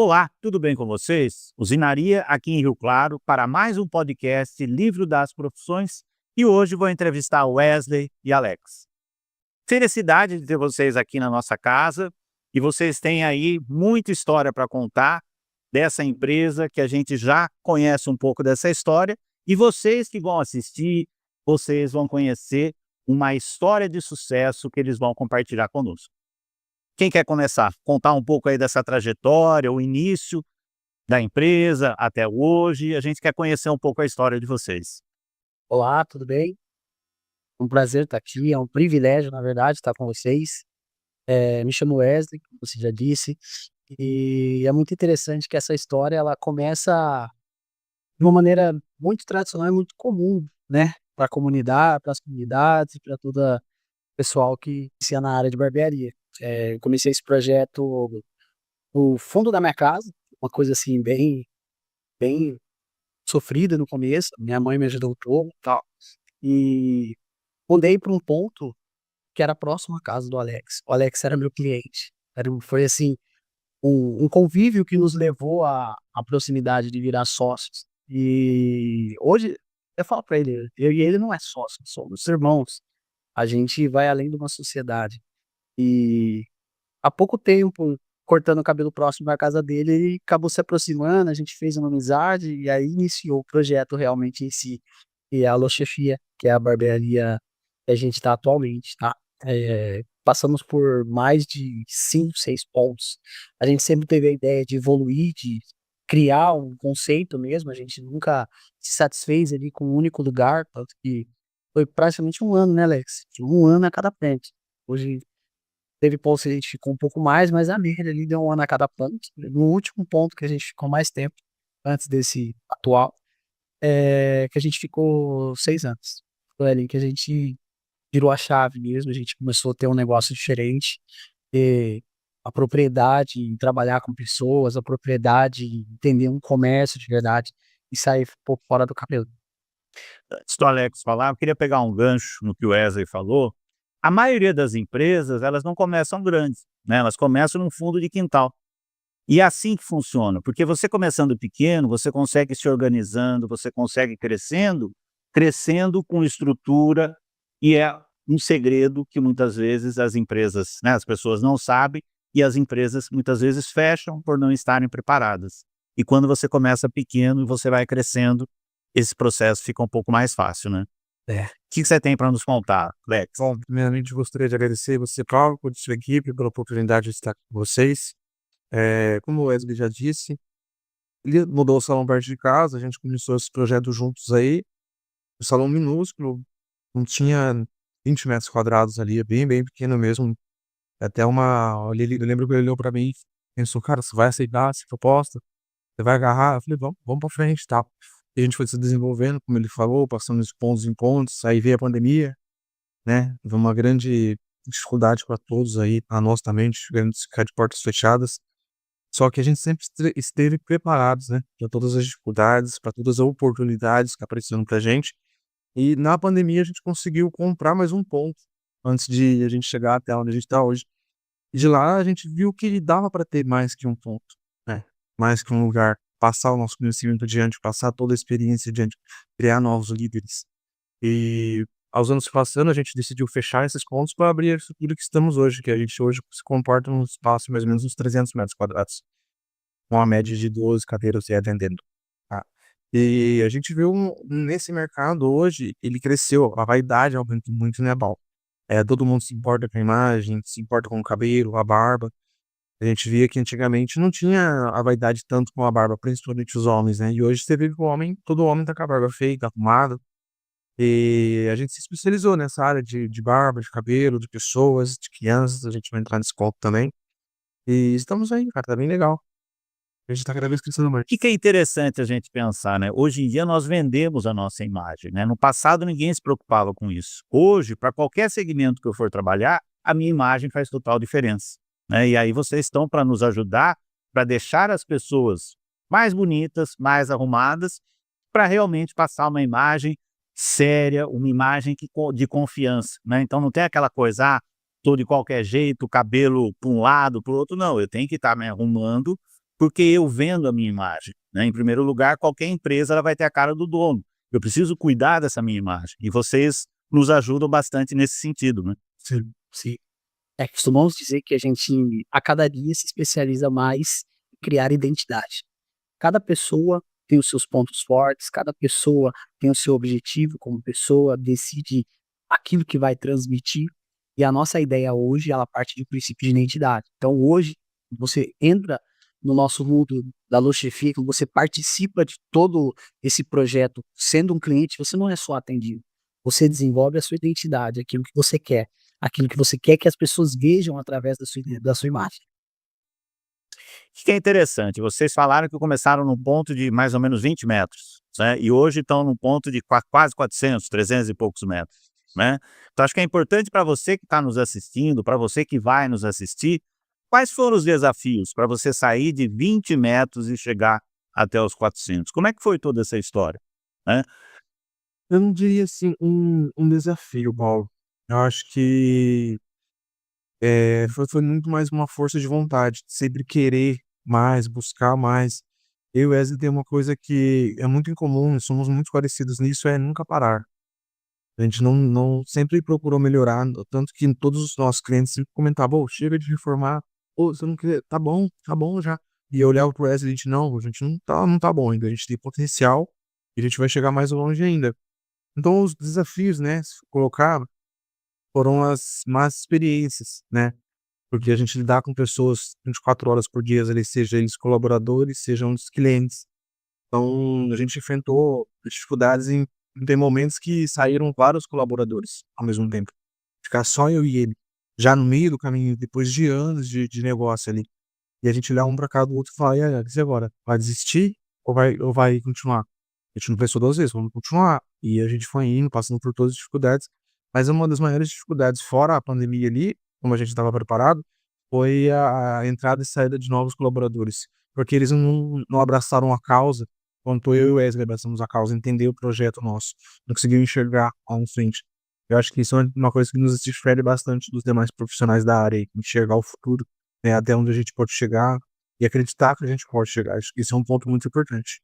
Olá, tudo bem com vocês? Usinaria aqui em Rio Claro para mais um podcast Livro das Profissões e hoje vou entrevistar Wesley e Alex. Felicidade de ter vocês aqui na nossa casa e vocês têm aí muita história para contar dessa empresa que a gente já conhece um pouco dessa história e vocês que vão assistir, vocês vão conhecer uma história de sucesso que eles vão compartilhar conosco. Quem quer começar? Contar um pouco aí dessa trajetória, o início da empresa até hoje. A gente quer conhecer um pouco a história de vocês. Olá, tudo bem? Um prazer estar aqui, é um privilégio, na verdade, estar com vocês. Me chamo Wesley, como você já disse, e é muito interessante que essa história ela começa de uma maneira muito tradicional e muito comum, né? Para a comunidade, para as comunidades, para todo o pessoal que inicia na área de barbearia. Eu comecei esse projeto no fundo da minha casa, uma coisa assim bem sofrida no começo. Minha mãe me ajudou um pouco, e tal. E mudei para um ponto que era próximo à casa do Alex. O Alex era meu cliente. Foi assim, um convívio que nos levou à proximidade de virar sócios. E hoje eu falo para ele, eu e ele não é sócio, somos irmãos. A gente vai além de uma sociedade. E há pouco tempo, cortando o cabelo próximo da casa dele, ele acabou se aproximando, a gente fez uma amizade e aí iniciou o projeto realmente em si. E é a Alô Chefia, que é a barbearia que a gente está atualmente, tá? Passamos por mais de 5, 6 pontos. A gente sempre teve a ideia de evoluir, de criar um conceito mesmo. A gente nunca se satisfez ali com um único lugar, tanto que foi praticamente um ano, né, Alex? De um ano a cada frente. Hoje teve pontos que a gente ficou um pouco mais, mas a média ali deu um ano a cada ponto. No último ponto que a gente ficou mais tempo, antes desse atual, que a gente ficou 6 anos. Foi ali que a gente virou a chave mesmo, a gente começou a ter um negócio diferente, ter a propriedade em trabalhar com pessoas, a propriedade em entender um comércio de verdade e sair um pouco fora do cabelo. Antes do Alex falar, eu queria pegar um gancho no que o Wesley falou. A maioria das empresas, elas não começam grandes, né? Elas começam no fundo de quintal. E é assim que funciona, porque você começando pequeno, você consegue se organizando, você consegue crescendo com estrutura, e é um segredo que muitas vezes as empresas, né, as pessoas não sabem, e as empresas muitas vezes fecham por não estarem preparadas. E quando você começa pequeno e você vai crescendo, esse processo fica um pouco mais fácil, né? É. O que você tem para nos contar, Lex? Bom, primeiramente gostaria de agradecer você, Paulo, por sua equipe, pela oportunidade de estar com vocês. Como o Wesley já disse, ele mudou o salão perto de casa, a gente começou esse projeto juntos aí. Um salão minúsculo, não tinha 20 metros quadrados ali, é bem pequeno mesmo. Até eu lembro que ele olhou para mim e pensou, cara, você vai aceitar essa proposta? Você vai agarrar? Eu falei, vamos para frente, tá? E a gente foi se desenvolvendo, como ele falou, passando de pontos em pontos, aí veio a pandemia, né? Foi uma grande dificuldade para todos aí, a nós também, tivemos que ficar de portas fechadas. Só que a gente sempre esteve preparados, né, para todas as dificuldades, para todas as oportunidades que apareceram pra gente. E na pandemia a gente conseguiu comprar mais um ponto antes de a gente chegar até onde a gente está hoje. E de lá a gente viu que dava para ter mais que um ponto, né? Mais que um lugar, passar o nosso conhecimento adiante, passar toda a experiência adiante, criar novos líderes. E aos anos passando, a gente decidiu fechar esses pontos para abrir a estrutura que estamos hoje, que a gente hoje se comporta num espaço de mais ou menos uns 300 metros quadrados, com uma média de 12 cadeiras e atendendo, tá? E a gente viu nesse mercado hoje, ele cresceu, a vaidade aumentou muito, né, Bal? Todo mundo se importa com a imagem, se importa com o cabelo, a barba. A gente via que antigamente não tinha a vaidade tanto com a barba, principalmente os homens, né? E hoje você vê que todo homem tá com a barba feita, arrumado. E a gente se especializou nessa área de barba, de cabelo, de pessoas, de crianças. A gente vai entrar nesse ponto também. E estamos aí, cara, tá bem legal. A gente tá cada vez crescendo mais. O que é interessante a gente pensar, né? Hoje em dia nós vendemos a nossa imagem, né? No passado ninguém se preocupava com isso. Hoje, para qualquer segmento que eu for trabalhar, a minha imagem faz total diferença, né? E aí vocês estão para nos ajudar, para deixar as pessoas mais bonitas, mais arrumadas, para realmente passar uma imagem séria, uma imagem de confiança, né? Então não tem aquela coisa, tô de qualquer jeito, cabelo para um lado, para o outro, não. Eu tenho que estar me arrumando porque eu vendo a minha imagem, né? Em primeiro lugar, qualquer empresa ela vai ter a cara do dono. Eu preciso cuidar dessa minha imagem. E vocês nos ajudam bastante nesse sentido, né? Sim, sim. Costumamos dizer que a gente, a cada dia, se especializa mais em criar identidade. Cada pessoa tem os seus pontos fortes, cada pessoa tem o seu objetivo como pessoa, decide aquilo que vai transmitir. E a nossa ideia hoje, ela parte de um princípio de identidade. Então, hoje, você entra no nosso mundo da Luxifica, você participa de todo esse projeto, sendo um cliente, você não é só atendido. Você desenvolve a sua identidade, aquilo que você quer que as pessoas vejam através da sua imagem. O que é interessante, vocês falaram que começaram num ponto de mais ou menos 20 metros, né? E hoje estão num ponto de quase 400, 300 e poucos metros, né? Então acho que é importante para você que está nos assistindo, para você que vai nos assistir, quais foram os desafios para você sair de 20 metros e chegar até os 400? Como é que foi toda essa história, né? Eu não diria assim um desafio, Paulo. Eu acho que foi muito mais uma força de vontade, de sempre querer mais, buscar mais. Eu e o Wesley tem uma coisa que é muito incomum, somos muito parecidos nisso, é nunca parar. A gente não sempre procurou melhorar, tanto que todos os nossos clientes sempre comentavam: "Ô, chega de reformar, ô, você não quer, tá bom já". E eu olhava pro Wesley e a gente não tá bom ainda, a gente tem potencial e a gente vai chegar mais longe ainda. Então os desafios, né, se for colocar, foram as más experiências, né, porque a gente lidar com pessoas 24 horas por dia ali, seja eles colaboradores, sejam os clientes. Então a gente enfrentou dificuldades em ter momentos que saíram vários colaboradores ao mesmo tempo. Ficar só eu e ele, já no meio do caminho, depois de anos de negócio ali. E a gente olhar um para cada do outro e falar: "E aí, Alex, e agora? Vai desistir ou vai continuar?". A gente não pensou 2 vezes, vamos continuar. E a gente foi indo, passando por todas as dificuldades, mas uma das maiores dificuldades, fora a pandemia ali, como a gente estava preparado, foi a entrada e saída de novos colaboradores, porque eles não abraçaram a causa, quanto eu e o Wesley abraçamos a causa, entender o projeto nosso, não conseguiam enxergar lá na frente. Eu acho que isso é uma coisa que nos difere bastante dos demais profissionais da área, enxergar o futuro, né, até onde a gente pode chegar e acreditar que a gente pode chegar. Acho que isso é um ponto muito importante.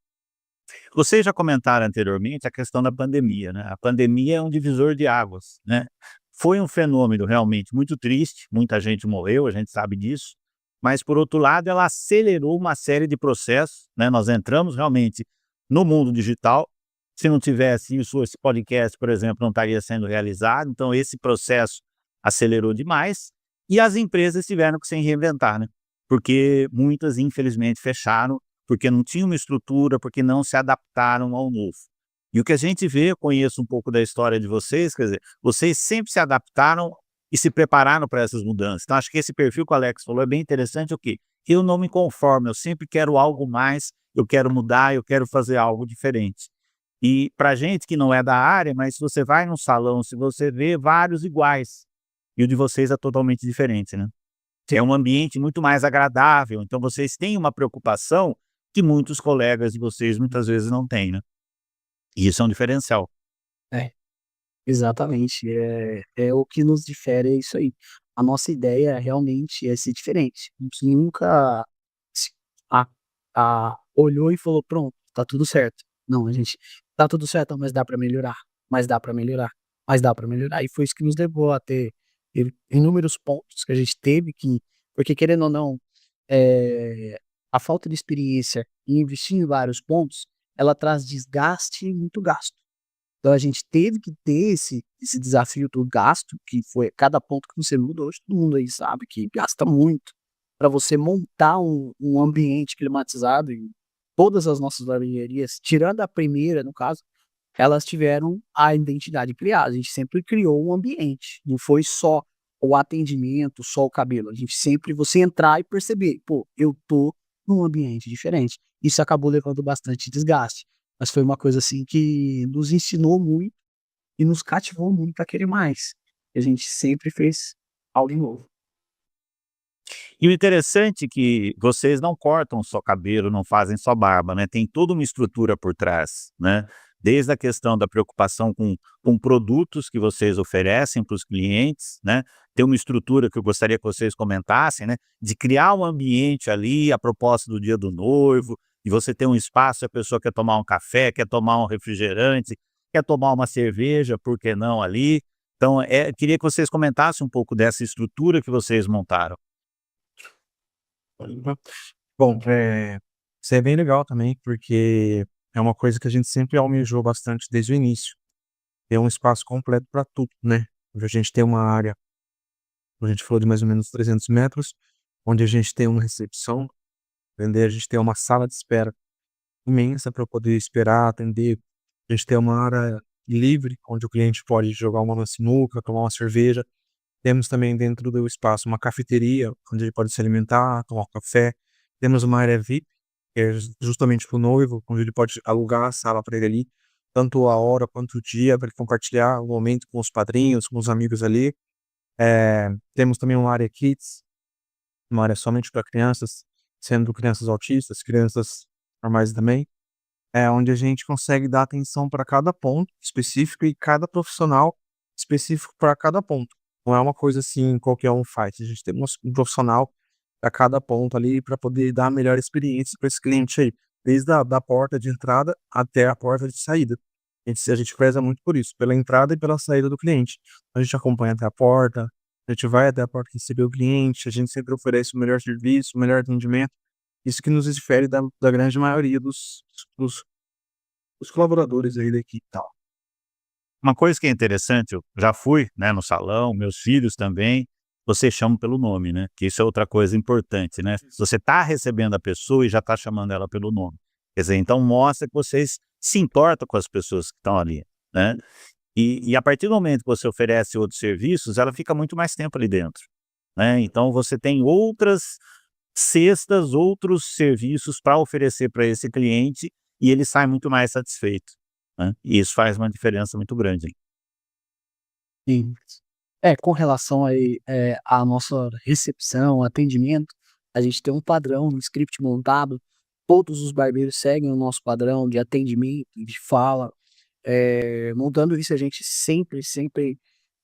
Vocês já comentaram anteriormente a questão da pandemia, né? A pandemia é um divisor de águas, né? Foi um fenômeno realmente muito triste, muita gente morreu, a gente sabe disso, mas por outro lado ela acelerou uma série de processos, né? Nós entramos realmente no mundo digital. Se não tivesse isso, esse podcast, por exemplo, não estaria sendo realizado, então esse processo acelerou demais e as empresas tiveram que se reinventar, né? Porque muitas infelizmente fecharam, porque não tinha uma estrutura, porque não se adaptaram ao novo. E o que a gente vê, eu conheço um pouco da história de vocês, quer dizer, vocês sempre se adaptaram e se prepararam para essas mudanças. Então acho que esse perfil que o Alex falou é bem interessante, o quê? Eu não me conformo, eu sempre quero algo mais, eu quero mudar, eu quero fazer algo diferente. E para gente que não é da área, mas se você vai num salão, se você vê vários iguais, e o de vocês é totalmente diferente, né? É um ambiente muito mais agradável, então vocês têm uma preocupação que muitos colegas de vocês muitas vezes não têm, né? E isso é um diferencial. É, exatamente. É o que nos difere, é isso aí. A nossa ideia realmente é ser diferente. A gente nunca se- a, olhou e falou: pronto, tá tudo certo. Não, a gente tá tudo certo, mas dá para melhorar, mas dá para melhorar, mas dá para melhorar. E foi isso que nos levou a ter inúmeros pontos que a gente teve que, porque querendo ou não, é, a falta de experiência em investir em vários pontos, ela traz desgaste e muito gasto. Então a gente teve que ter esse desafio do gasto, que foi cada ponto que você muda hoje, todo mundo aí sabe que gasta muito para você montar um ambiente climatizado. E todas as nossas lavandeриas, tirando a primeira, no caso, elas tiveram a identidade criada. A gente sempre criou um ambiente, não foi só o atendimento, só o cabelo. A gente sempre, você entrar e perceber: "Pô, eu tô num ambiente diferente". Isso acabou levando bastante desgaste, mas foi uma coisa, assim, que nos ensinou muito e nos cativou muito a querer mais. E a gente sempre fez algo novo. E o interessante é que vocês não cortam só cabelo, não fazem só barba, né? Tem toda uma estrutura por trás, né? Desde a questão da preocupação com produtos que vocês oferecem para os clientes, né? tem uma estrutura que eu gostaria que vocês comentassem, né, de criar um ambiente ali, a proposta do dia do noivo, e você ter um espaço, a pessoa quer tomar um café, quer tomar um refrigerante, quer tomar uma cerveja, por que não ali? Então, queria que vocês comentassem um pouco dessa estrutura que vocês montaram. Bom, isso é bem legal também, porque é uma coisa que a gente sempre almejou bastante desde o início. Ter um espaço completo para tudo, né? Onde a gente tem uma área, a gente falou de mais ou menos 300 metros, onde a gente tem uma recepção, entender? A gente tem uma sala de espera imensa para poder esperar, atender. A gente tem uma área livre, onde o cliente pode jogar uma sinuca, tomar uma cerveja. Temos também dentro do espaço uma cafeteria, onde ele pode se alimentar, tomar um café. Temos uma área VIP, que é justamente para o noivo, onde ele pode alugar a sala para ele ali, tanto a hora quanto o dia, para ele compartilhar o momento com os padrinhos, com os amigos ali. Temos também uma área Kids, uma área somente para crianças, sendo crianças autistas, crianças normais também, onde a gente consegue dar atenção para cada ponto específico e cada profissional específico para cada ponto. Não é uma coisa assim, qualquer um faz. A gente tem um profissional a cada ponto ali para poder dar a melhor experiência para esse cliente aí, desde da porta de entrada até a porta de saída. A gente preza muito por isso, pela entrada e pela saída do cliente. A gente acompanha até a porta, a gente vai até a porta receber o cliente, a gente sempre oferece o melhor serviço, o melhor atendimento. Isso que nos difere da grande maioria dos colaboradores aí da equipe e tal. Uma coisa que é interessante, eu já fui, né, no salão, meus filhos também, você chama pelo nome, né, que isso é outra coisa importante, né. Você está recebendo a pessoa e já está chamando ela pelo nome. Quer dizer, então mostra que vocês se importam com as pessoas que estão ali, né. E a partir do momento que você oferece outros serviços, ela fica muito mais tempo ali dentro, né. Então você tem outras cestas, outros serviços para oferecer para esse cliente e ele sai muito mais satisfeito, né. E isso faz uma diferença muito grande. Sim. Com relação aí, à nossa recepção, atendimento, a gente tem um padrão, um script montado, todos os barbeiros seguem o nosso padrão de atendimento, de fala, montando isso a gente sempre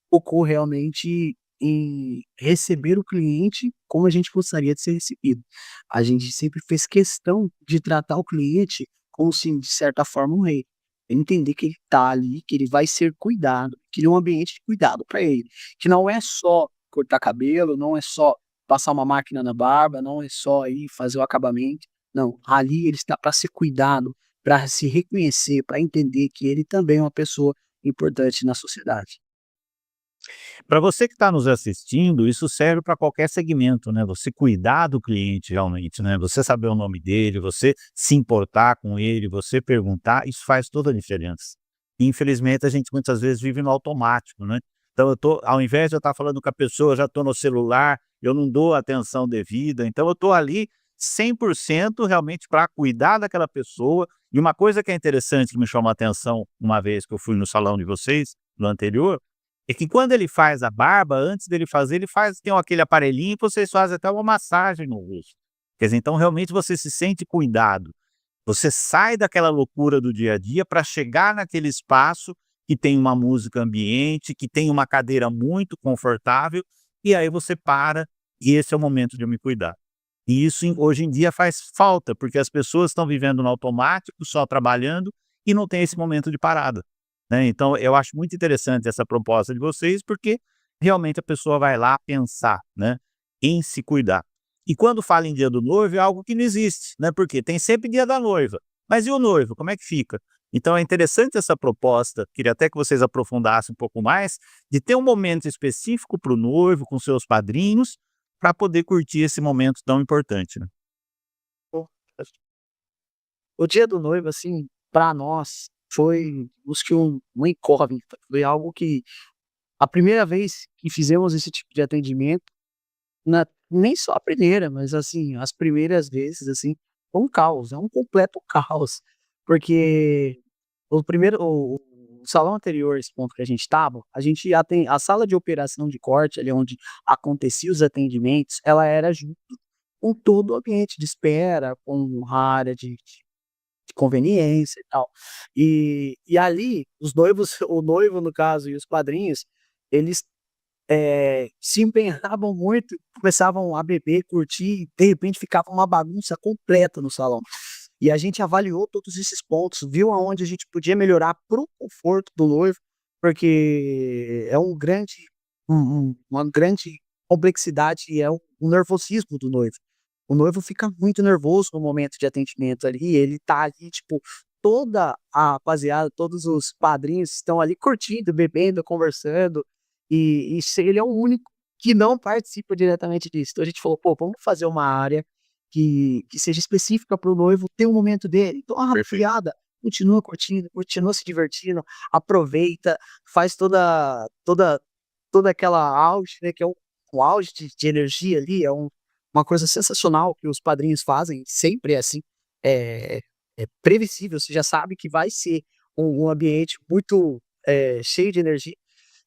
focou realmente em receber o cliente como a gente gostaria de ser recebido. A gente sempre fez questão de tratar o cliente como se, de certa forma, um rei. Entender que ele tá ali, que ele vai ser cuidado, que é um ambiente de cuidado para ele, que não é só cortar cabelo, não é só passar uma máquina na barba, não é só ir fazer o acabamento. Não, ali ele está para ser cuidado, para se reconhecer, para entender que ele também é uma pessoa importante na sociedade. Para você que está nos assistindo, isso serve para qualquer segmento, né, você cuidar do cliente realmente, né, você saber o nome dele, você se importar com ele, você perguntar, isso faz toda a diferença. E infelizmente a gente muitas vezes vive no automático, né, então ao invés de eu estar falando com a pessoa, eu já estou no celular, eu não dou atenção devida, então eu estou ali 100% realmente para cuidar daquela pessoa. E uma coisa que é interessante, que me chamou a atenção uma vez que eu fui no salão de vocês, no anterior, é que quando ele faz a barba, antes dele fazer, tem aquele aparelhinho que vocês fazem até uma massagem no rosto. Quer dizer, então realmente você se sente cuidado. Você sai daquela loucura do dia a dia para chegar naquele espaço que tem uma música ambiente, que tem uma cadeira muito confortável, e aí você para, e esse é o momento de eu me cuidar. E isso hoje em dia faz falta, porque as pessoas estão vivendo no automático, só trabalhando, e não tem esse momento de parada, né. Então eu acho muito interessante essa proposta de vocês, porque realmente a pessoa vai lá pensar, né, em se cuidar. E quando fala em dia do noivo é algo que não existe, né, porque tem sempre dia da noiva, mas e o noivo, como é que fica? Então é interessante essa proposta, queria até que vocês aprofundassem um pouco mais, de ter um momento específico para o noivo, com seus padrinhos, para poder curtir esse momento tão importante, né. Pô, o dia do noivo, assim, para nós foi acho que uma incógnita, foi algo que a primeira vez que fizemos esse tipo de atendimento, nem só a primeira, mas assim, as primeiras vezes, assim, foi um caos, é um completo caos, porque o salão anterior, esse ponto que a gente estava, a gente já tem a sala de operação de corte, ali onde acontecia os atendimentos, ela era junto com todo o ambiente de espera, com a área de conveniência e tal. E ali, os noivos o noivo, no caso, e os padrinhos, eles se empenhavam muito, começavam a beber, curtir, e de repente ficava uma bagunça completa no salão. E a gente avaliou todos esses pontos, viu aonde a gente podia melhorar para o conforto do noivo, porque é uma grande complexidade e é um nervosismo do noivo. O noivo fica muito nervoso no momento de atendimento ali, ele tá ali, tipo, toda a rapaziada, todos os padrinhos estão ali curtindo, bebendo, conversando, ele é o único que não participa diretamente disso. Então a gente falou: "Pô, vamos fazer uma área que seja específica para o noivo ter o momento dele". Então a Perfeito. rapaziada continua curtindo, continua se divertindo, aproveita, faz toda aquela auge, né, que é um auge de energia ali, uma coisa sensacional que os padrinhos fazem, sempre é assim, é é previsível, você já sabe que vai ser um ambiente muito, cheio de energia,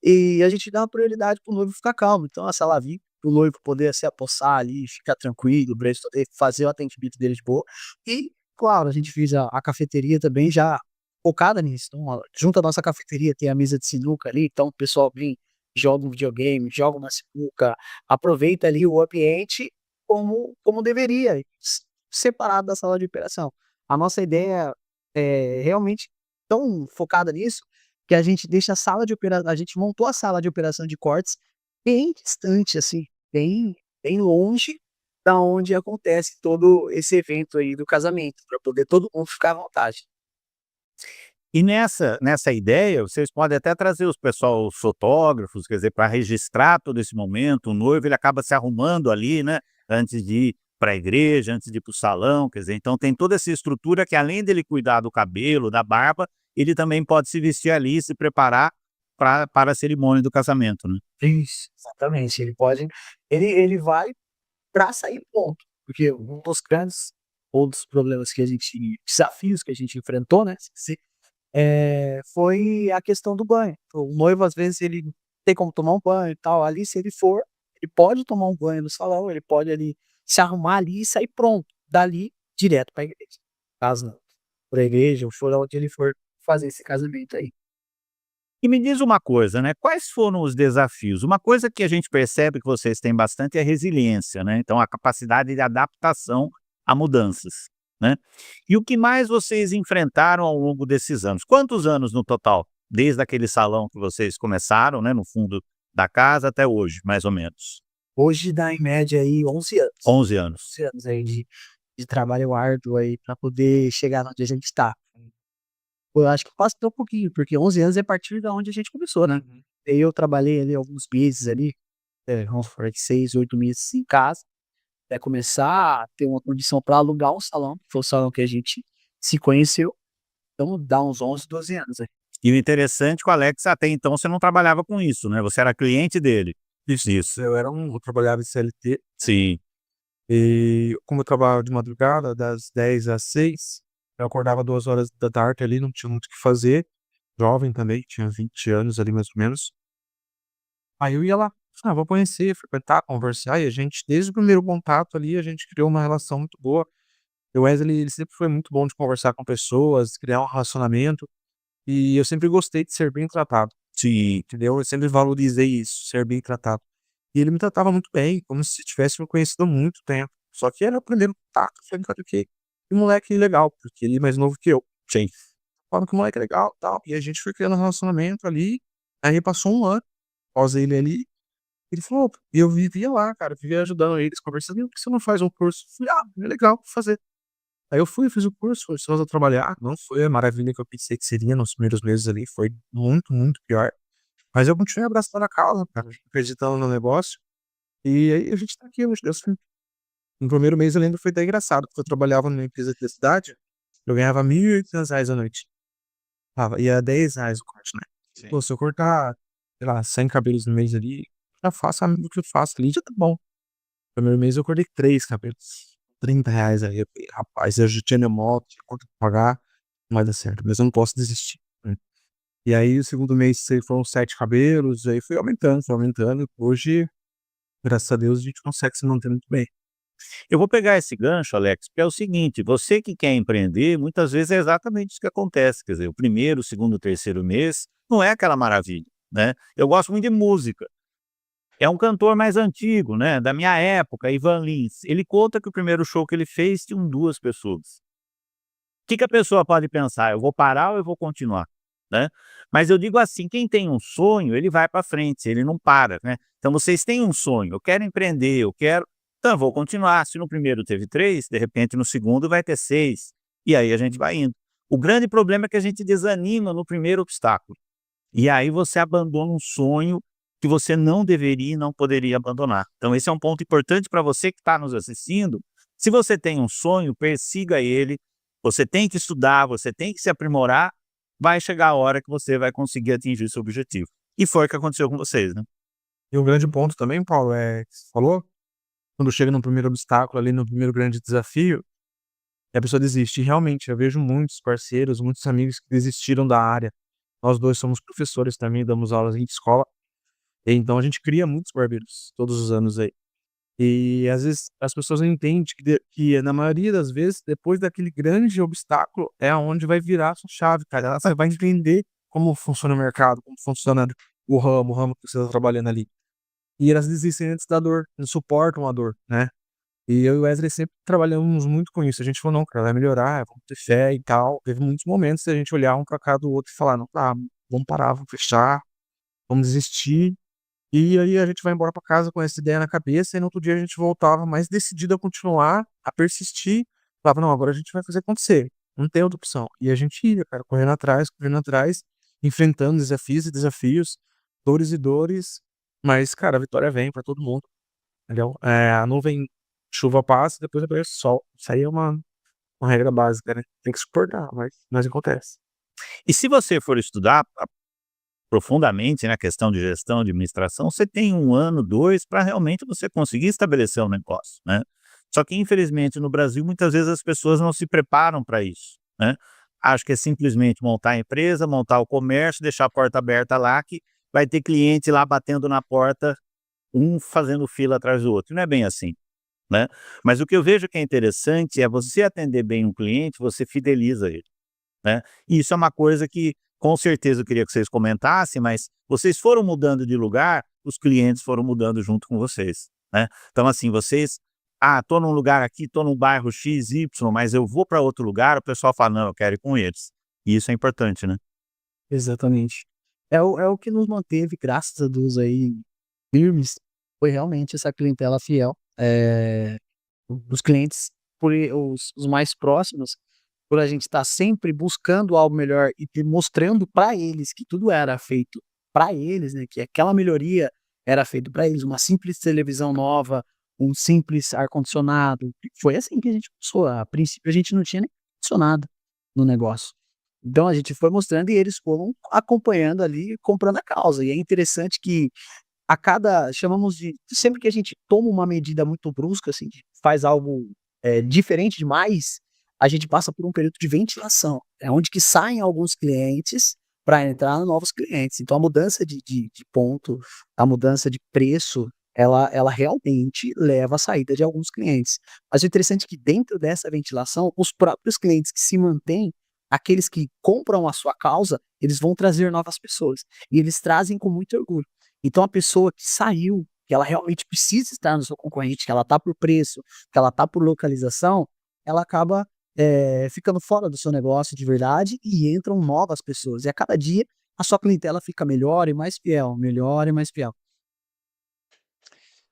e a gente dá uma prioridade para o noivo ficar calmo. Então a sala VIP, para o noivo poder se apossar ali, ficar tranquilo, pra ele poder fazer o atendimento dele de boa. E, claro, a gente fez a cafeteria também já focada nisso. Então, junto à nossa cafeteria tem a mesa de sinuca ali, então o pessoal vem, joga um videogame, joga uma sinuca, aproveita ali o ambiente como deveria, separado da sala de operação. A nossa ideia é realmente tão focada nisso, que a gente montou a sala de operação de cortes bem distante, assim, bem longe da onde acontece todo esse evento aí do casamento, para poder todo mundo ficar à vontade. E nessa ideia, vocês podem até trazer os fotógrafos, quer dizer, para registrar todo esse momento. O noivo, ele acaba se arrumando ali, né, antes de ir para a igreja, antes de ir para o salão, quer dizer, então tem toda essa estrutura que, além dele cuidar do cabelo, da barba, ele também pode se vestir ali e se preparar para a cerimônia do casamento, né. Isso, exatamente, ele vai para sair ponto, porque um dos problemas que a gente desafios que a gente enfrentou, né, foi a questão do banho. O noivo, às vezes, ele não tem como tomar um banho e tal, ali se ele for, ele pode tomar um banho no salão, ele pode ali se arrumar ali e sair pronto, dali direto pra igreja. Caso não, pra igreja ou for aonde ele for fazer esse casamento aí. E me diz uma coisa, né, quais foram os desafios? Uma coisa que a gente percebe que vocês têm bastante é resiliência, né, então a capacidade de adaptação a mudanças, né. E o que mais vocês enfrentaram ao longo desses anos? Quantos anos no total? Desde aquele salão que vocês começaram, né, no fundo da casa até hoje, mais ou menos? Hoje dá em média aí 11 anos, 11 anos. 11 anos aí de trabalho árduo aí pra poder chegar onde a gente tá. Eu acho que passou um pouquinho, porque 11 anos é a partir da onde a gente começou, né. Aí eu trabalhei ali alguns meses ali, vamos supor que 6, 8 meses em casa, até começar a ter uma condição para alugar um salão, que foi o salão que a gente se conheceu, então dá uns 11, 12 anos aí. E o interessante é que o Alex, até então, você não trabalhava com isso, né, você era cliente dele. Isso. Eu trabalhava em CLT, Sim. e como eu trabalhava de madrugada, das 10 às 6, eu acordava 2 horas da tarde ali, não tinha muito o que fazer, jovem também, tinha 20 anos ali mais ou menos. Aí eu ia lá, vou conhecer, frequentar, conversar, e a gente, desde o primeiro contato ali, a gente criou uma relação muito boa. E o Wesley, ele sempre foi muito bom de conversar com pessoas, criar um relacionamento, e eu sempre gostei de ser bem tratado. Sim. Entendeu? Eu sempre valorizei isso, ser bem tratado. E ele me tratava muito bem, como se tivesse me conhecido há muito tempo. Só que era o primeiro contato, eu falei: "Cara, que moleque legal", porque ele é mais novo que eu. Sim. Falando que moleque legal, tal, e a gente foi criando um relacionamento ali, aí passou 1 ano, após ele ali, ele falou, e eu vivia lá, cara, vivia ajudando eles, conversando: "Por que você não faz um curso?" Eu falei: "Ah, é legal, vou fazer". Aí eu fui, fiz o curso, começamos a trabalhar, não foi a maravilha que eu pensei que seria nos primeiros meses ali, foi muito, muito pior. Mas eu continuei abraçando a causa, cara, acreditando no negócio, e aí a gente tá aqui hoje, Deus firme. No primeiro mês eu lembro, foi até engraçado, porque eu trabalhava numa empresa de cidade, eu ganhava R$ 1.800 à noite. Ia R$ 10 o corte, né. Sim. Pô, se eu cortar, sei lá, 100 cabelos no mês ali, já faço o que eu faço ali, já tá bom. Primeiro mês eu cortei 3 cabelos, R$ 30 aí, eu falei: "Rapaz, eu já tinha minha moto, tinha conta pra pagar, não vai dar certo, mas eu não posso desistir", né. E aí o segundo mês foram 7 cabelos, aí foi aumentando, hoje, graças a Deus, a gente consegue se manter muito bem. Eu vou pegar esse gancho, Alex, porque é o seguinte, você que quer empreender, muitas vezes é exatamente isso que acontece, quer dizer, o primeiro, o segundo, o terceiro mês não é aquela maravilha, né. Eu gosto muito de música, É um cantor mais antigo, né, da minha época, Ivan Lins. Ele conta que o primeiro show que ele fez tinham 2 pessoas. O que que a pessoa pode pensar? Eu vou parar ou eu vou continuar, né? Mas eu digo assim, quem tem um sonho, ele vai para frente, ele não para, né? Então vocês têm um sonho, eu quero empreender, eu quero, então eu vou continuar. Se no primeiro teve 3, de repente no segundo vai ter 6, e aí a gente vai indo. O grande problema é que a gente desanima no primeiro obstáculo. E aí você abandona um sonho que você não deveria e não poderia abandonar. Então esse é um ponto importante para você que está nos assistindo. Se você tem um sonho, persiga ele. Você tem que estudar, você tem que se aprimorar. Vai chegar a hora que você vai conseguir atingir seu objetivo. E foi o que aconteceu com vocês, né? E um grande ponto também, Paulo, que você falou, quando chega no primeiro obstáculo ali, no primeiro grande desafio, e a pessoa desiste. E realmente, eu vejo muitos parceiros, muitos amigos que desistiram da área. Nós 2 somos professores também, damos aulas em escola, e então a gente cria muitos barbeiros todos os anos aí. E às vezes as pessoas não entendem que na maioria das vezes, depois daquele grande obstáculo, é aonde vai virar a sua chave, cara. Ela vai entender como funciona o mercado, como funciona o ramo que você está trabalhando ali. E elas desistem antes da dor, não suportam a dor, né? E eu e o Wesley sempre trabalhamos muito com isso. A gente falou, não, cara, vai melhorar, vamos ter fé e tal. Teve muitos momentos de a gente olhar um pra cara do outro e falar, não, tá, vamos parar, vamos fechar, vamos desistir. E aí a gente vai embora pra casa com essa ideia na cabeça, e no outro dia a gente voltava mais decidido a continuar, a persistir. Falava, não, agora a gente vai fazer acontecer, não tem outra opção. E a gente ia, cara, correndo atrás, enfrentando desafios e desafios, dores e dores, mas, cara, a vitória vem pra todo mundo, entendeu? A nuvem, chuva passa, depois aparece o sol. Isso aí é uma regra básica, né? Tem que suportar, mas acontece. E se você for estudar profundamente na questão de gestão, de administração, você tem 1 ano, 2, para realmente você conseguir estabelecer um negócio, né. Só que infelizmente no Brasil muitas vezes as pessoas não se preparam para isso, né. Acho que é simplesmente montar a empresa, montar o comércio, deixar a porta aberta lá que vai ter cliente lá batendo na porta, um fazendo fila atrás do outro, não é bem assim, né. Mas o que eu vejo que é interessante é você atender bem um cliente, você fideliza ele, né. E isso é uma coisa que, com certeza, eu queria que vocês comentassem, mas vocês foram mudando de lugar, os clientes foram mudando junto com vocês, né. Então, assim, vocês: "Ah, tô num lugar aqui, tô num bairro X, Y, mas eu vou para outro lugar", o pessoal fala: "Não, eu quero ir com eles". E isso é importante, né. Exatamente. É o que nos manteve, graças a Deus aí, firmes, foi realmente essa clientela fiel. Os clientes, os mais próximos, por a gente estar sempre buscando algo melhor e mostrando para eles que tudo era feito para eles, né, que aquela melhoria era feito para eles, uma simples televisão nova, um simples ar-condicionado. Foi assim que a gente começou. A princípio a gente não tinha nem ar-condicionado no negócio. Então a gente foi mostrando e eles foram acompanhando ali, comprando a causa. E é interessante que a cada chamamos de sempre que a gente toma uma medida muito brusca, assim, que faz algo, diferente demais, a gente passa por um período de ventilação. É onde que saem alguns clientes para entrar novos clientes. Então a mudança de ponto, a mudança de preço, ela realmente leva à saída de alguns clientes. Mas o interessante é que dentro dessa ventilação, os próprios clientes que se mantêm, aqueles que compram a sua causa, eles vão trazer novas pessoas. E eles trazem com muito orgulho. Então a pessoa que saiu, que ela realmente precisa estar no seu concorrente, que ela está por preço, que ela está por localização, ela acaba, ficando fora do seu negócio de verdade e entram novas pessoas. E a cada dia a sua clientela fica melhor e mais fiel.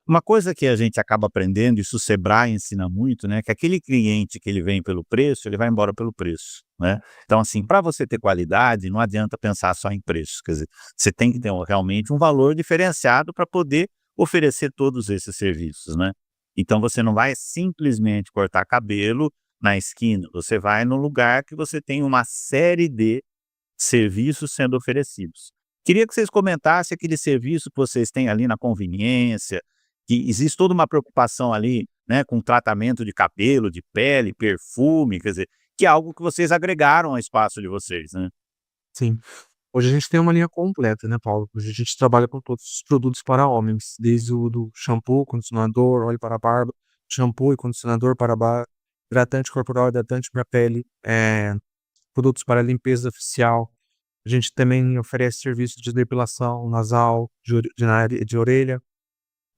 Uma coisa que a gente acaba aprendendo, isso o Sebrae ensina muito, né, que aquele cliente que ele vem pelo preço, ele vai embora pelo preço, né. Então, assim, para você ter qualidade, não adianta pensar só em preço, quer dizer, você tem que ter realmente um valor diferenciado para poder oferecer todos esses serviços, né. Então você não vai simplesmente cortar cabelo na esquina, você vai no lugar que você tem uma série de serviços sendo oferecidos. Queria que vocês comentassem aquele serviço que vocês têm ali na conveniência, que existe toda uma preocupação ali, né, com tratamento de cabelo, de pele, perfume, quer dizer, que é algo que vocês agregaram ao espaço de vocês, né? Sim. Hoje a gente tem uma linha completa, né, Paulo? Hoje a gente trabalha com todos os produtos para homens, desde o do shampoo, condicionador, óleo para barba, shampoo e condicionador para barba, hidratante corporal, hidratante para pele, produtos para limpeza facial. A gente também oferece serviço de depilação nasal, de orelha.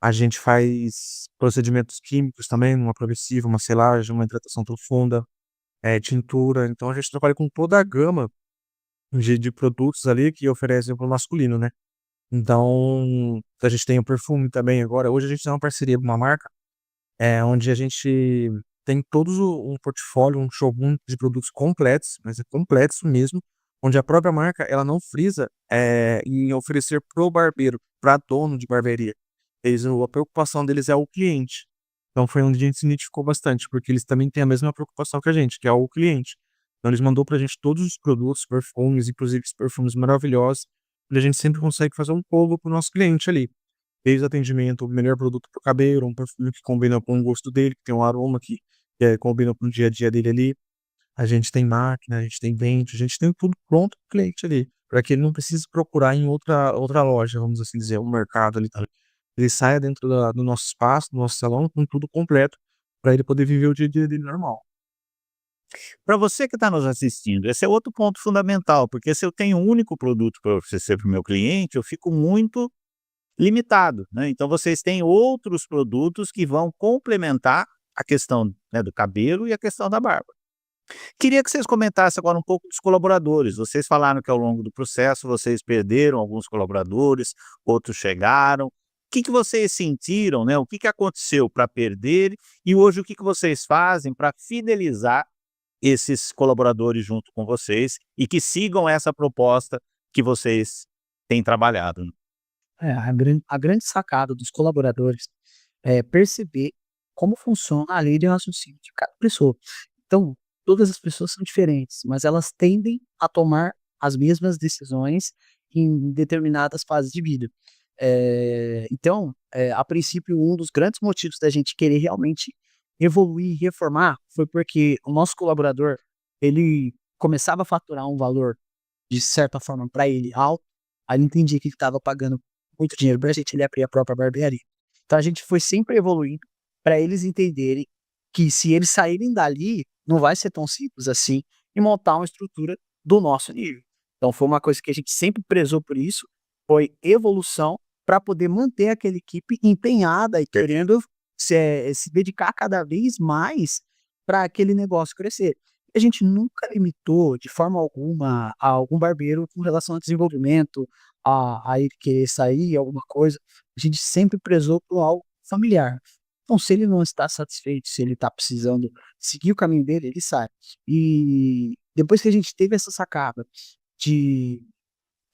A gente faz procedimentos químicos também, uma progressiva, uma selagem, uma hidratação profunda, tintura. Então a gente trabalha com toda a gama de produtos ali que oferecem para o masculino, né? Então, a gente tem o perfume também agora. Hoje a gente tem uma parceria com uma marca, onde a gente tem todos um portfólio, um showroom de produtos completos, mas é completos mesmo, onde a própria marca ela não frisa em oferecer pro barbeiro, para dono de barbearia. A preocupação deles é o cliente. Então foi onde a gente se identificou bastante, porque eles também têm a mesma preocupação que a gente, que é o cliente. Então eles mandou pra gente todos os produtos, perfumes, inclusive os perfumes maravilhosos, onde a gente sempre consegue fazer um combo pro nosso cliente ali. Desde o atendimento, o melhor produto pro cabelo, um perfume que combina com o gosto dele, que tem um aroma que combina com o dia a dia dele ali. A gente tem máquina, a gente tem vende, a gente tem tudo pronto pro cliente ali, para que ele não precise procurar em outra loja, vamos assim dizer, um mercado ali, tá? Ele saia dentro do nosso espaço, do nosso salão, com tudo completo, para ele poder viver o dia a dia dele normal. Para você que está nos assistindo, esse é outro ponto fundamental, porque se eu tenho um único produto para oferecer para o meu cliente, eu fico muito limitado, né? Então vocês têm outros produtos que vão complementar a questão, né, do cabelo e a questão da barba. Queria que vocês comentassem agora um pouco dos colaboradores. Vocês falaram que ao longo do processo vocês perderam alguns colaboradores, outros chegaram. O que que vocês sentiram, né? O que que aconteceu para perder e hoje o que que vocês fazem para fidelizar esses colaboradores junto com vocês e que sigam essa proposta que vocês têm trabalhado, né? A grande sacada dos colaboradores é perceber como funciona a lei de raciocínio de cada pessoa. Então, todas as pessoas são diferentes, mas elas tendem a tomar as mesmas decisões em determinadas fases de vida. Então, a princípio, um dos grandes motivos da gente querer realmente evoluir e reformar foi porque o nosso colaborador, ele começava a faturar um valor, de certa forma, para ele alto, aí ele entendia que ele estava pagando muito dinheiro pra gente, ele abrir a própria barbearia. Então a gente foi sempre evoluindo para eles entenderem que se eles saírem dali, não vai ser tão simples assim e montar uma estrutura do nosso nível. Então foi uma coisa que a gente sempre prezou por isso, foi evolução para poder manter aquela equipe empenhada e querendo se dedicar cada vez mais para aquele negócio crescer. A gente nunca limitou de forma alguma a algum barbeiro com relação ao desenvolvimento, a ele querer sair, alguma coisa. A gente sempre prezou por algo familiar. Então, se ele não está satisfeito, se ele está precisando seguir o caminho dele, ele sai. E depois que a gente teve essa sacada de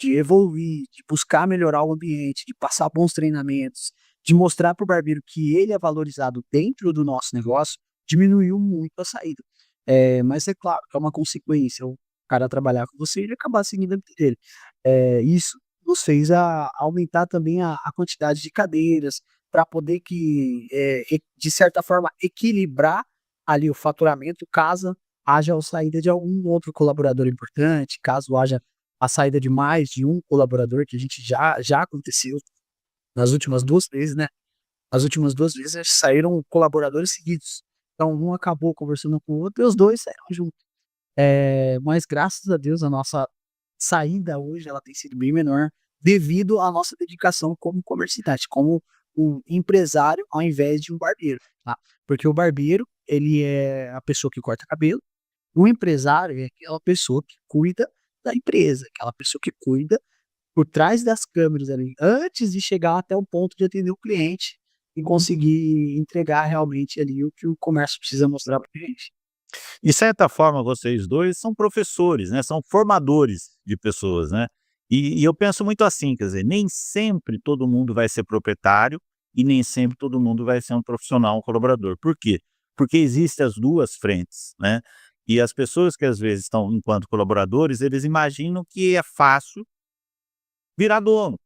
de evoluir, de buscar melhorar o ambiente, de passar bons treinamentos, de mostrar para o barbeiro que ele é valorizado dentro do nosso negócio, diminuiu muito a saída. Mas é claro que é uma consequência o cara trabalhar com você e ele acabar seguindo a vida dele. Isso nos fez aumentar também a quantidade de cadeiras para poder de certa forma, equilibrar ali o faturamento caso haja a saída de algum outro colaborador importante, caso haja a saída de mais de um colaborador, que a gente já aconteceu nas últimas 2 vezes, né. As últimas 2 vezes saíram colaboradores seguidos. Então um acabou conversando com o outro e os 2 saíram junto. Mas graças a Deus a nossa saída hoje ela tem sido bem menor, devido à nossa dedicação como comerciante, como um empresário ao invés de um barbeiro, tá. Porque o barbeiro, ele é a pessoa que corta cabelo, o empresário é aquela pessoa que cuida da empresa, aquela pessoa que cuida por trás das câmeras ali, antes de chegar até o ponto de atender o cliente e conseguir entregar realmente ali o que o comércio precisa mostrar para gente. De certa forma, vocês 2 são professores, né, são formadores de pessoas, né. E eu penso muito assim, quer dizer, nem sempre todo mundo vai ser proprietário e nem sempre todo mundo vai ser um profissional, um colaborador. Por quê? Porque existem as 2 frentes, né. E as pessoas que às vezes estão enquanto colaboradores, eles imaginam que é fácil virar dono.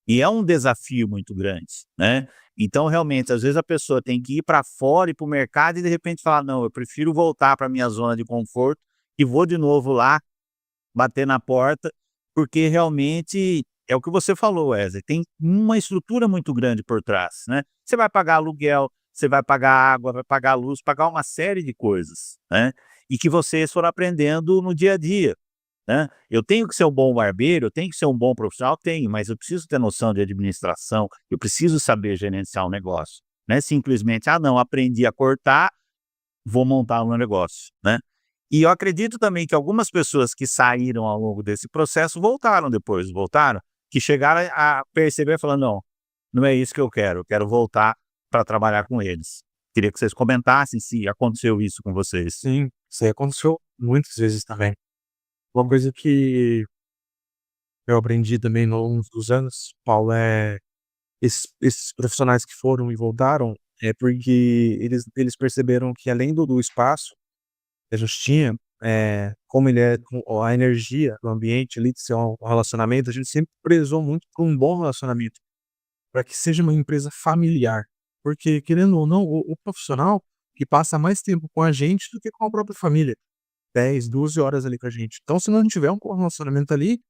E é um desafio muito grande, né. Então realmente, às vezes a pessoa tem que ir para fora, ir para o mercado e de repente falar: "Não, eu prefiro voltar para minha zona de conforto e vou de novo lá, bater na porta", porque realmente é o que você falou, Wesley, tem uma estrutura muito grande por trás, né. Você vai pagar aluguel, você vai pagar água, vai pagar luz, pagar uma série de coisas, né, e que vocês foram aprendendo no dia a dia. né? Eu tenho que ser um bom barbeiro, eu tenho que ser um bom profissional, tenho, mas eu preciso ter noção de administração, eu preciso saber gerenciar um negócio, não é simplesmente, não, aprendi a cortar, vou montar um negócio, né? E eu acredito também que algumas pessoas que saíram ao longo desse processo voltaram, que chegaram a perceber, falando, não, não é isso que eu quero voltar para trabalhar com eles. Queria que vocês comentassem se aconteceu isso com vocês. Sim, isso aí aconteceu muitas vezes também. Uma coisa que eu aprendi também ao longo dos anos, Paulo, esses profissionais que foram e voltaram, é porque eles perceberam que além do espaço que a gente tinha, como ele é com a energia do ambiente ali, de ser um relacionamento, a gente sempre prezou muito por um bom relacionamento, para que seja uma empresa familiar. Porque, querendo ou não, o profissional que passa mais tempo com a gente do que com a própria família. 10, 12 horas ali com a gente. Então, se não tiver um bom relacionamento ali,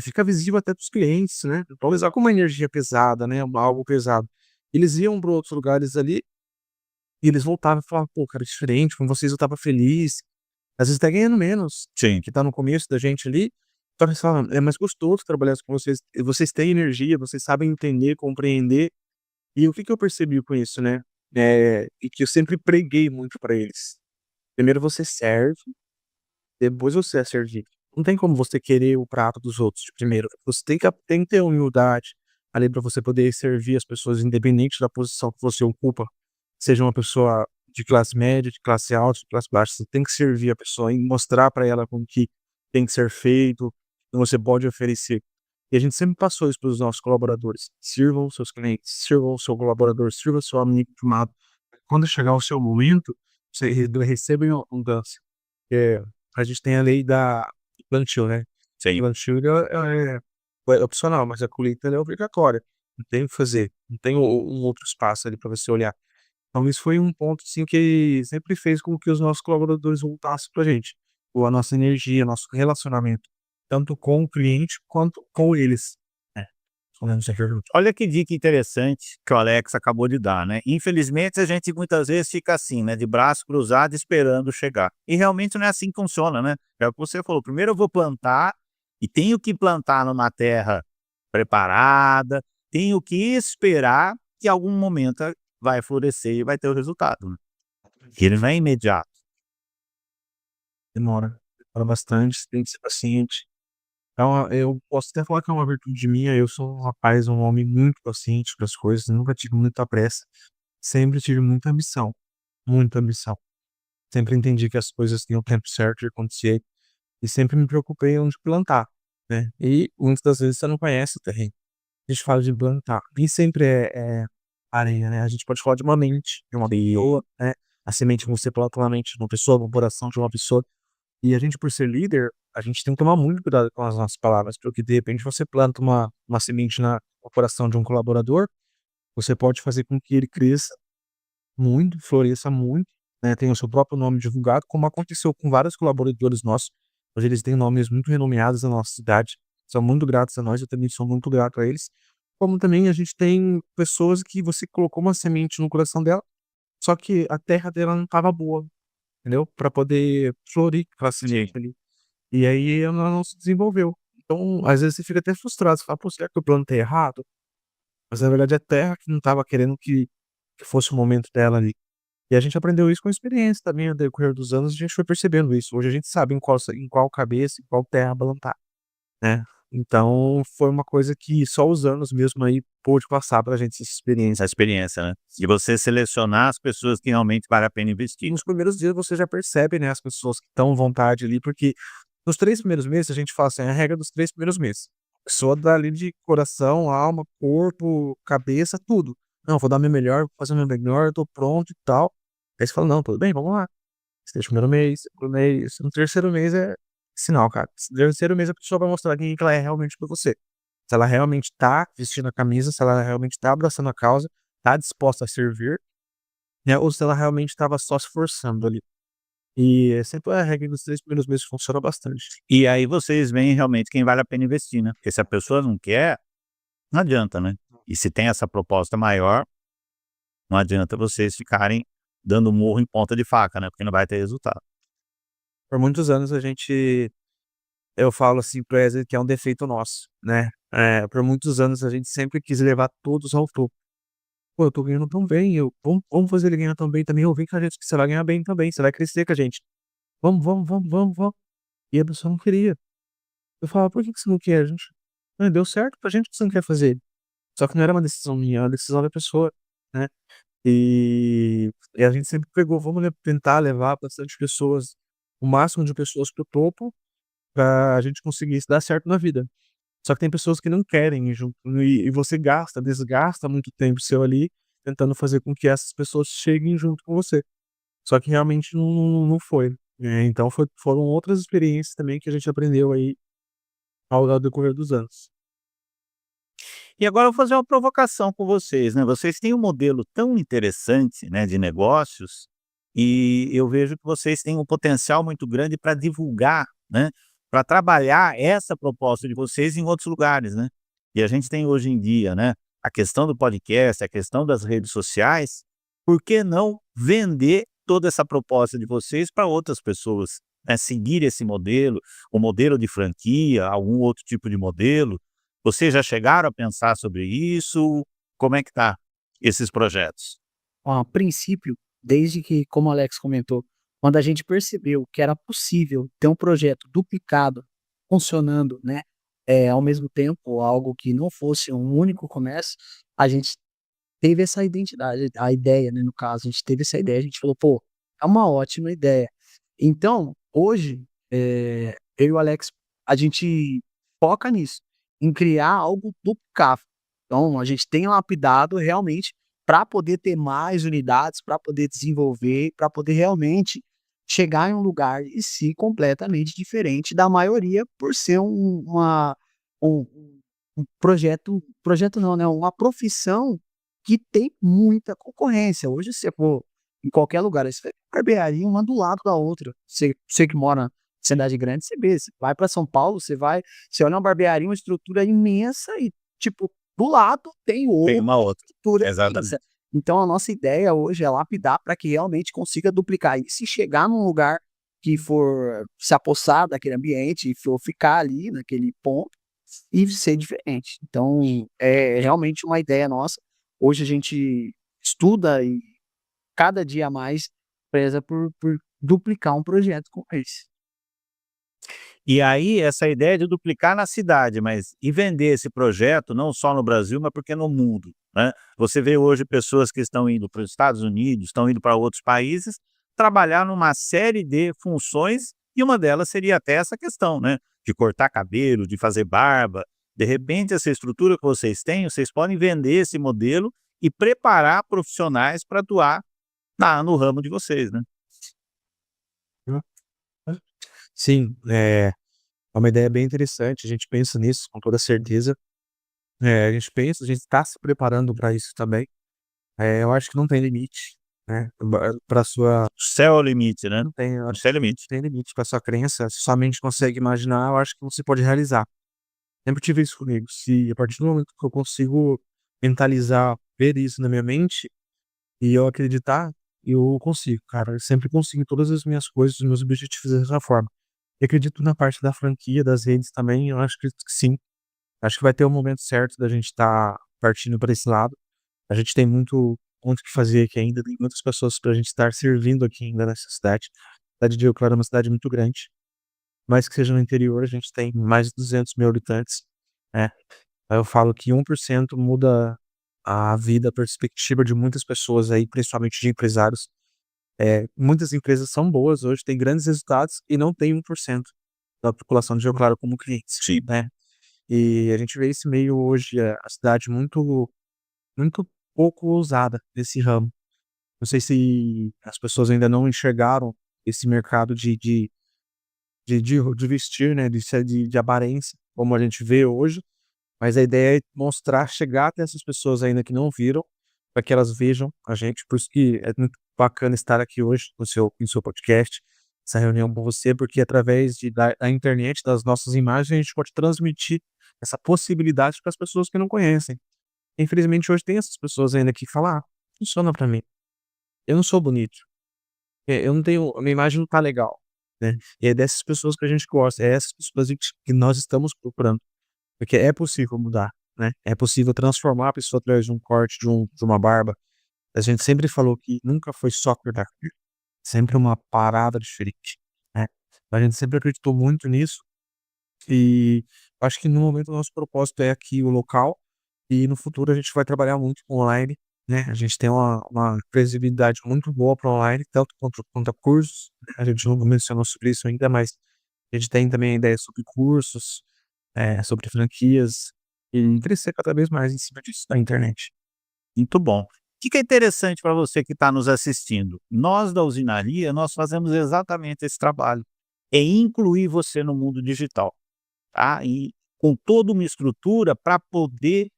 fica visível até para os clientes, né? Talvez com uma energia pesada, né? Algo pesado. Eles iam para outros lugares ali e eles voltavam e falavam, pô, cara, diferente, com vocês eu tava feliz. Às vezes tá ganhando menos, Sim. que tá no começo da gente ali. Então eles falam, é mais gostoso trabalhar com vocês. Vocês têm energia, vocês sabem entender, compreender. E o que eu percebi com isso, né? E que eu sempre preguei muito para eles. Primeiro você serve, depois você é servido. Não tem como você querer o prato dos outros de primeiro. Você tem que ter humildade ali para você poder servir as pessoas, independente da posição que você ocupa. Seja uma pessoa de classe média, de classe alta, de classe baixa, você tem que servir a pessoa e mostrar para ela como que tem que ser feito, o que você pode oferecer. E a gente sempre passou isso para os nossos colaboradores. Sirvam os seus clientes, sirvam o seu colaborador, sirva o seu amigo amado. Quando chegar o seu momento, você receba uma mudança. É, a gente tem a lei da plantio, né? Sim. Plantio é opcional, mas a colheita ela é obrigatória. Não tem o que fazer. Não tem um outro espaço ali para você olhar. Então isso foi um ponto, assim, que sempre fez com que os nossos colaboradores voltassem pra gente. Ou a nossa energia, nosso relacionamento, tanto com o cliente quanto com eles. Respondendo essa pergunta. Olha que dica interessante que o Alex acabou de dar, né? Infelizmente, a gente muitas vezes fica assim, né? De braço cruzado esperando chegar. E realmente não é assim que funciona, né? É o que você falou. Primeiro eu vou plantar e tenho que plantar numa terra preparada, tenho que esperar que em algum momento vai florescer e vai ter o resultado, né? Ele não é imediato. Demora bastante, você tem que ser paciente. Então, eu posso até falar que é uma virtude minha, eu sou um rapaz, um homem muito paciente para as coisas, nunca tive muita pressa, sempre tive muita ambição, muita ambição. Sempre entendi que as coisas têm o tempo certo de acontecer e sempre me preocupei onde plantar, né? E muitas das vezes você não conhece o terreno. A gente fala de plantar, nem sempre é areia, né? A gente pode falar de uma mente, de uma pessoa, né? A semente que você planta na mente de uma pessoa, no coração de uma pessoa. E a gente, por ser líder, a gente tem que tomar muito cuidado com as nossas palavras, porque de repente você planta uma semente no coração de um colaborador, você pode fazer com que ele cresça muito, floresça muito, né? Tenha o seu próprio nome divulgado, como aconteceu com vários colaboradores nossos. Hoje eles têm nomes muito renomeados na nossa cidade, são muito gratos a nós, eu também sou muito grato a eles. Como também a gente tem pessoas que você colocou uma semente no coração dela, só que a terra dela não estava boa, entendeu? Para poder florir aquela semente ali. E aí ela não se desenvolveu. Então, às vezes você fica até frustrado, você fala: "Pô, será que eu plantei errado?" Mas na verdade é a terra que não estava querendo que fosse o momento dela ali. E a gente aprendeu isso com a experiência também, ao decorrer dos anos a gente foi percebendo isso. Hoje a gente sabe em qual cabeça, em qual terra plantar, né. Então foi uma coisa que só os anos mesmo aí pôde passar pra gente essa experiência. Essa experiência, né? E você selecionar as pessoas que realmente vale a pena E investir. nos primeiros dias você já percebe, né, as pessoas que estão à vontade ali, porque nos 3 primeiros meses a gente fala assim, a regra dos 3 primeiros meses. A pessoa dá ali de coração, alma, corpo, cabeça, tudo. "Não, vou dar meu melhor, vou fazer o meu melhor, eu tô pronto e tal". Aí você fala: "Não, tudo bem, vamos lá". Esse é o primeiro mês, segundo mês, no terceiro mês é sinal, cara. No terceiro mês a pessoa vai mostrar quem que ela é realmente pra você. Se ela realmente tá vestindo a camisa, se ela realmente tá abraçando a causa, tá disposta a servir, né, ou se ela realmente estava só se forçando ali. E é sempre a regra dos 3 primeiros meses funciona bastante. E aí vocês veem realmente quem vale a pena investir, né? Porque se a pessoa não quer, não adianta, né? E se tem essa proposta maior, não adianta vocês ficarem dando murro em ponta de faca, né? Porque não vai ter resultado. Por muitos anos a gente eu falo assim para Wesley que é um defeito nosso, né? Por muitos anos a gente sempre quis levar todos ao topo. Pô, eu tô ganhando tão bem, vamos fazer ele ganhar tão bem também. Eu vim com a gente que você vai ganhar bem também, você vai crescer com a gente. Vamos, vamos, vamos, vamos, vamos. E a pessoa não queria. Eu falava, por que que você não quer? A gente, "Ah, deu certo pra gente que você não quer fazer. Só que não era uma decisão minha, era uma decisão da pessoa, né? E a gente sempre pegou, vamos tentar levar bastante pessoas, o máximo de pessoas pro topo, pra gente conseguir dar certo na vida. Só que tem pessoas que não querem ir junto, e você desgasta muito tempo seu ali, tentando fazer com que essas pessoas cheguem junto com você. Só que realmente não foi. Então foram outras experiências também que a gente aprendeu aí ao decorrer dos anos. E agora eu vou fazer uma provocação com vocês, né, vocês têm um modelo tão interessante, né, de negócios, e eu vejo que vocês têm um potencial muito grande para divulgar, né, para trabalhar essa proposta de vocês em outros lugares, né. E a gente tem hoje em dia, né, a questão do podcast, a questão das redes sociais, por que não vender toda essa proposta de vocês para outras pessoas, né, seguir esse modelo, o modelo de franquia, algum outro tipo de modelo. Vocês já chegaram a pensar sobre isso? Como é que tá esses projetos? A princípio, desde que, como o Alex comentou, quando a gente percebeu que era possível ter um projeto duplicado, funcionando, né, ao mesmo tempo, algo que não fosse um único comércio, a gente teve essa identidade, a ideia, né, no caso, a gente teve essa ideia, a gente falou: "Pô, é uma ótima ideia". Então, hoje, eu e o Alex, a gente foca nisso, em criar algo duplicável. Então, a gente tem lapidado realmente para poder ter mais unidades, para poder desenvolver, para poder realmente chegar em um lugar e si completamente diferente da maioria, por ser um um projeto não, né, uma profissão que tem muita concorrência. Hoje, se você for em qualquer lugar, aí você vê barbearia uma do lado da outra. Você que mora em cidade grande, você vê, você vai para São Paulo, você olha uma barbearia, uma estrutura imensa e, tipo, do lado tem Tem outra uma outra. estrutura Exatamente. imensa. Então a nossa ideia hoje é lapidar para que realmente consiga duplicar. E se chegar num lugar que for se apossar daquele ambiente e for ficar ali naquele ponto e ser diferente. Então, é realmente uma ideia nossa. Hoje a gente estuda e cada dia mais preza por duplicar um projeto como esse. E aí, essa ideia de duplicar na cidade, mas e vender esse projeto não só no Brasil, mas porque no mundo, né. Você vê hoje pessoas que estão indo para os Estados Unidos, estão indo para outros países, trabalhar numa série de funções, e uma delas seria até essa questão, né, de cortar cabelo, de fazer barba. De repente, essa estrutura que vocês têm, vocês podem vender esse modelo e preparar profissionais para atuar no ramo de vocês, né. Sim, é uma ideia bem interessante, a gente pensa nisso com toda certeza. A gente pensa, a gente está se preparando para isso também. Eu acho que não tem limite, né, para sua O céu é o limite, né. não tem, eu O acho céu é o que limite. não tem limite para sua crença, se sua mente consegue imaginar, eu acho que você pode realizar. Sempre tive isso comigo, se a partir do momento que eu consigo mentalizar, ver isso na minha mente, e eu acreditar, eu consigo, cara, eu sempre consigo todas as minhas coisas, os meus objetivos dessa forma. E acredito na parte da franquia, das redes também, eu acho que sim. Acho que vai ter o momento certo da gente estar partindo para esse lado. A gente tem muito o que fazer aqui ainda, tem muitas pessoas pra gente estar servindo aqui ainda nessa cidade. A cidade de Rio Claro é uma cidade muito grande, mas que seja no interior, a gente tem mais de 200.000 habitantes, né. Aí eu falo que 1% muda a vida, a perspectiva de muitas pessoas aí, principalmente de empresários. Muitas empresas são boas hoje, têm grandes resultados e não tem 1% da população de Rio Claro como clientes, Sim. né. E a gente vê esse meio hoje, a cidade muito pouco ousada nesse ramo. Não sei se as pessoas ainda não enxergaram esse mercado de vestir, né, de aparência, como a gente vê hoje, mas a ideia é mostrar, chegar até essas pessoas ainda que não viram, para que elas vejam a gente, por isso que é muito bacana estar aqui hoje no seu podcast, essa reunião com você, porque através da internet, das nossas imagens, a gente pode transmitir essa possibilidade para as pessoas que não conhecem. Infelizmente hoje tem essas pessoas ainda que falam: "Ah, funciona para mim, eu não sou bonito, eu não tenho a minha imagem não tá legal". né? E é dessas pessoas que a gente gosta, é essas pessoas que nós estamos procurando. Porque é possível mudar, né? É possível transformar a pessoa através de um corte, de uma barba. A gente sempre falou que nunca foi só cortar cabelo, sempre uma parada diferente, né? A gente sempre acreditou muito nisso e acho que no momento o nosso propósito é aqui o local e no futuro a gente vai trabalhar muito com online, né? A gente tem uma previsibilidade muito boa para online, tanto quanto a cursos, né? A gente não mencionou sobre isso ainda, mas a gente tem também ideia sobre cursos, sobre franquias e crescer cada vez mais em cima disso na internet. Muito bom. O que é interessante para você que está nos assistindo? Nós da Usinaria, nós fazemos exatamente esse trabalho. É incluir você no mundo digital, tá? E com toda uma estrutura para poder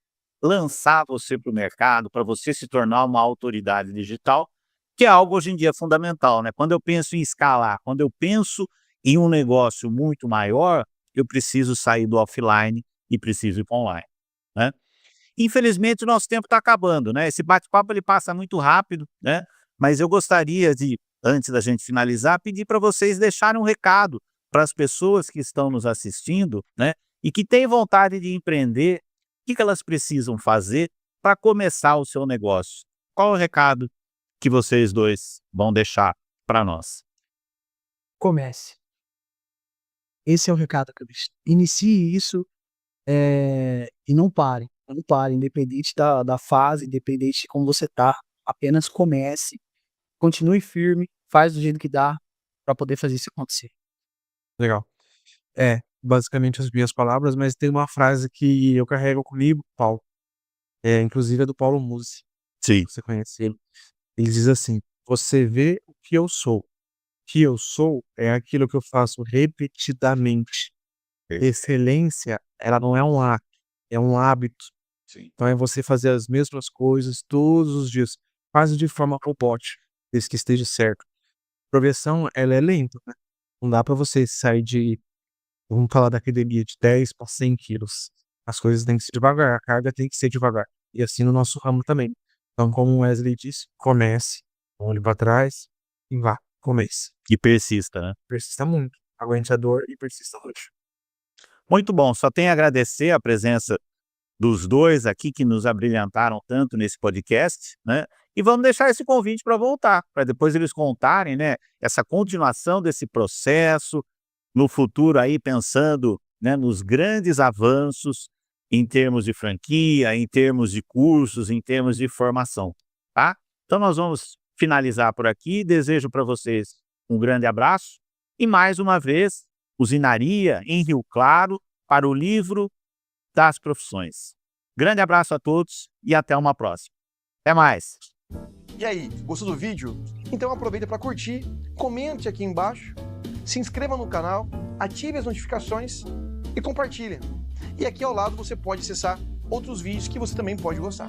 lançar você para o mercado, para você se tornar uma autoridade digital, que é algo hoje em dia fundamental, né? Quando eu penso em escalar, quando eu penso em um negócio muito maior, eu preciso sair do offline e preciso ir para online, né? Infelizmente, o nosso tempo está acabando, né? Esse bate-papo ele passa muito rápido, né? Mas eu gostaria de, antes da gente finalizar, pedir para vocês deixarem um recado para as pessoas que estão nos assistindo, né? E que têm vontade de empreender, o que elas precisam fazer para começar o seu negócio. Qual o recado que vocês dois vão deixar para nós? Comece. Esse é o recado que eu deixo. Inicie isso, e não pare. Não pare, independente da fase, independente de como você tá. Apenas comece, continue firme, faz do jeito que dá para poder fazer isso acontecer. Legal. Basicamente as minhas palavras, mas tem uma frase que eu carrego comigo, Paulo. Inclusive é do Paulo Musi. Sim. Você conhece ele. Ele diz assim: você vê o que eu sou. O que eu sou é aquilo que eu faço repetidamente. Excelência, ela não é um ato, é um hábito. Sim. Então é você fazer as mesmas coisas todos os dias, quase de forma robótica, desde que esteja certo. Progressão, ela é lenta, né? Não dá para você sair vamos falar da academia, de 10 para 100 quilos. As coisas têm que ser devagar, a carga tem que ser devagar. E assim no nosso ramo também. Então, como o Wesley disse, comece, olhe para trás e vá, comece. E persista, né? Persista muito, aguente a dor e persista hoje. Muito bom, só tenho a agradecer a presença dos dois aqui que nos abrilhantaram tanto nesse podcast, né? E vamos deixar esse convite para voltar, para depois eles contarem, né, essa continuação desse processo, no futuro aí pensando, né, nos grandes avanços em termos de franquia, em termos de cursos, em termos de formação, tá? Então nós vamos finalizar por aqui, desejo para vocês um grande abraço e mais uma vez, Usinaria em Rio Claro para o livro das profissões. Grande abraço a todos e até uma próxima. Até mais! E aí, gostou do vídeo? Então aproveita para curtir, comente aqui embaixo, se inscreva no canal, ative as notificações e compartilhe. E aqui ao lado você pode acessar outros vídeos que você também pode gostar.